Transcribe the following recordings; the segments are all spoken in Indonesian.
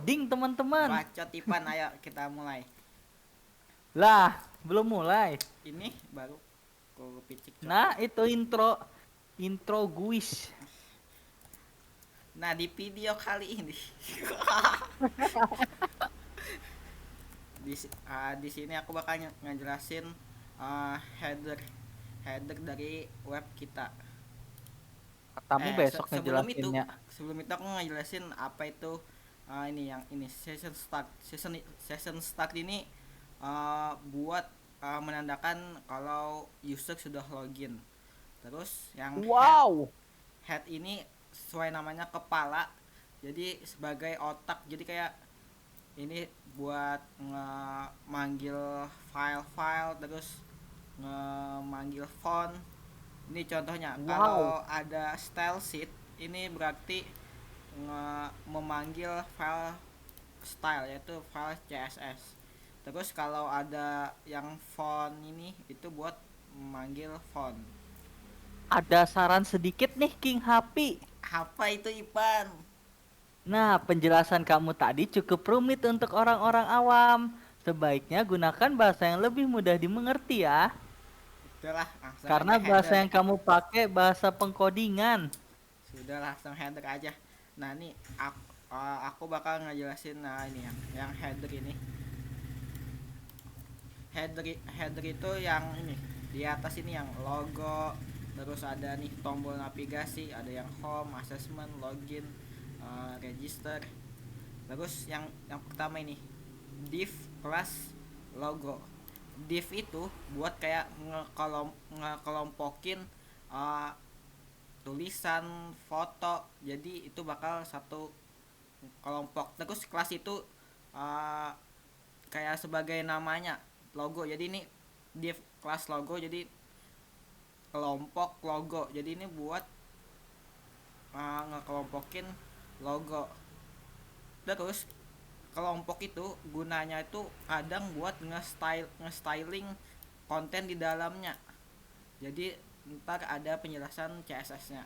loading teman-teman. Bacot Ipan, ayo kita mulai. Lah, belum mulai. Ini baru ku picik cok. Nah, itu intro guis. Nah, di video kali ini di sini aku bakal ngejelasin header header dari web kita. Katamu besok Sebelum itu, ngejelasinnya. aku ngejelasin apa itu ini yang ini session start. Session start ini buat menandakan kalau user sudah login. Terus yang Wow. head ini sesuai namanya kepala. Jadi sebagai otak. Jadi kayak ini buat manggil file-file, terus manggil font. Ini contohnya, Wow. kalau ada style sheet ini berarti memanggil file style, yaitu file CSS. Terus kalau ada yang font ini itu buat memanggil font. Ada saran sedikit nih King Happy. Apa itu Ipan? Nah, penjelasan kamu tadi cukup rumit untuk orang-orang awam. Sebaiknya gunakan bahasa yang lebih mudah dimengerti ya. Itulah, langsung Karena aja bahasa header. yang kamu pakai bahasa pengkodingan. Sudah, langsung header aja. Nah ini aku bakal ngejelasin ini yang header ini. Header itu yang ini di atas ini yang logo, terus ada nih tombol navigasi, ada yang home, assessment, login, register. Terus yang pertama ini div kelas logo. Div itu buat kayak ngekelompokin uh, tulisan, foto, jadi itu bakal satu kelompok. Terus kelas itu uh, kayak sebagai namanya logo, jadi ini div kelas logo, jadi kelompok logo, jadi ini buat ngekelompokin logo. Terus kelompok itu gunanya itu kadang buat nge-styling konten di dalamnya, jadi ntar ada penjelasan CSS nya.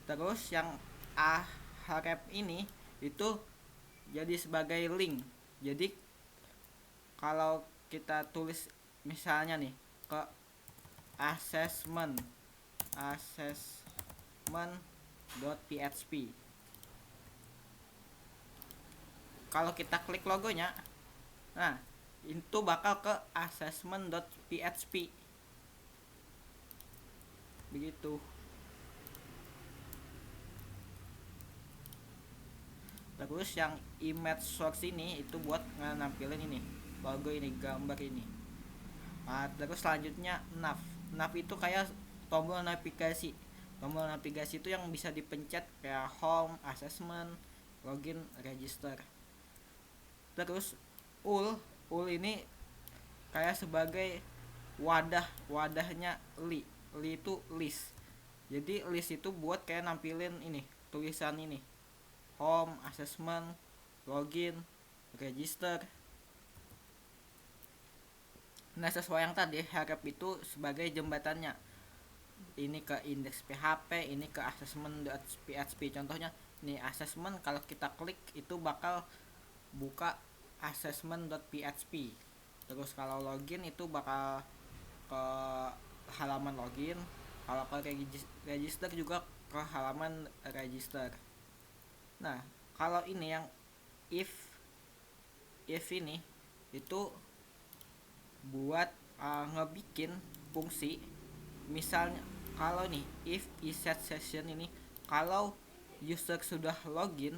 Terus yang href ini itu jadi sebagai link, jadi kalau kita tulis misalnya nih ke assessment.php, kalau kita klik logonya, nah itu bakal ke assessment.php begitu. Terus yang image source ini itu buat nampilin ini logo, ini gambar ini. Terus selanjutnya nav. Nav itu kayak tombol navigasi. Tombol navigasi itu yang bisa dipencet kayak home, assessment, login, register. Terus ul ini kayak sebagai wadahnya li itu list. Jadi list itu buat kayak nampilin ini tulisan ini home, assessment, login, register. Nah sesuai yang tadi, href itu sebagai jembatannya, ini ke indeks PHP, ini ke assessment.php. Contohnya nih assessment, kalau kita klik itu bakal buka assessment.php. Terus kalau login itu bakal ke halaman login, kalau ke register juga ke halaman register. Nah kalau ini yang if ini itu buat ngebikin fungsi. Misalnya kalau nih if iset session ini, kalau user sudah login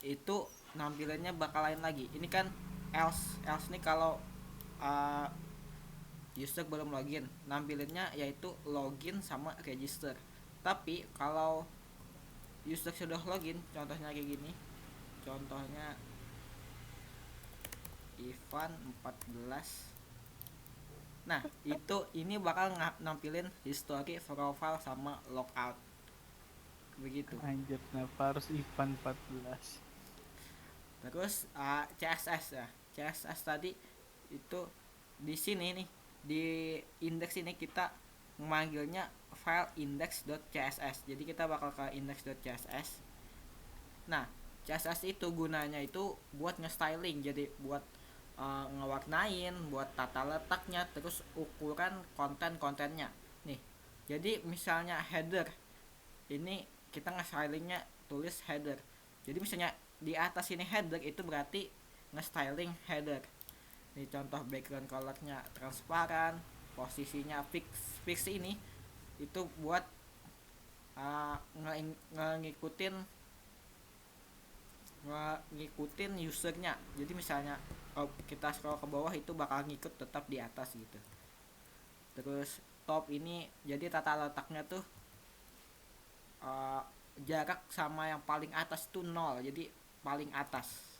itu nampilannya bakal lain lagi. Ini kan else nih, kalau uh, user belum login, nampilannya yaitu login sama register. Tapi kalau user sudah login, contohnya kayak gini, contohnya Ivan 14. Nah itu ini bakal nampilin history, profile, sama logout begitu. Anjir, kenapa harus Ivan 14? Terus CSS ya, CSS tadi itu di sini nih, di indeks ini kita memanggilnya file index.css, jadi kita bakal ke index.css. Nah CSS itu gunanya itu buat nge-styling, jadi buat ngewarnain, buat tata letaknya, terus ukuran konten-kontennya nih. Jadi misalnya header ini kita nge-stylingnya tulis header, jadi misalnya di atas ini header itu berarti nge-styling header. Ini contoh background colornya transparan, posisinya fix ini itu buat ngikutin usernya. Jadi misalnya kalau kita scroll ke bawah itu bakal ngikut tetap di atas gitu. Terus top ini jadi tata letaknya tuh jarak sama yang paling atas itu 0, jadi paling atas.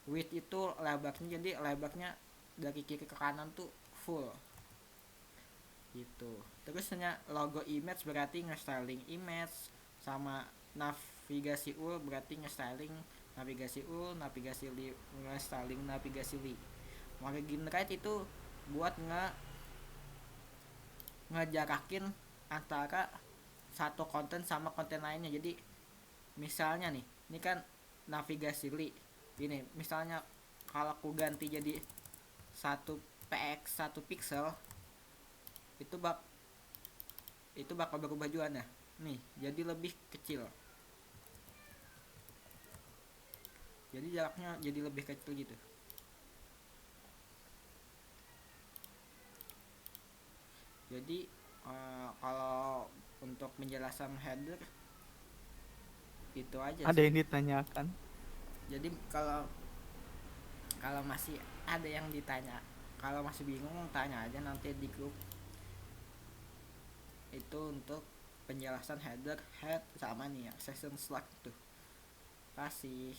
Width itu lebarnya, jadi lebarnya dari kiri ke kanan tuh full gitu. Terus hanya logo image berarti nge-styling image, sama navigasi ul berarti nge-styling navigasi ul, nge-styling navigasi li. Margin right itu buat ngejarakin antara satu konten sama konten lainnya. Jadi misalnya nih, ini kan navigasi li ini, misalnya kalau aku ganti jadi 1 pixel itu bakal berubah juga nah nih, jadi lebih kecil, jadi jaraknya jadi lebih kecil gitu. Jadi kalau untuk penjelasan header itu aja Ada sih. yang ditanyakan? Jadi kalau kalau masih ada yang ditanya, kalau masih bingung tanya aja nanti di grup. Itu untuk penjelasan header, head sama nih ya session slug tuh. Kasih.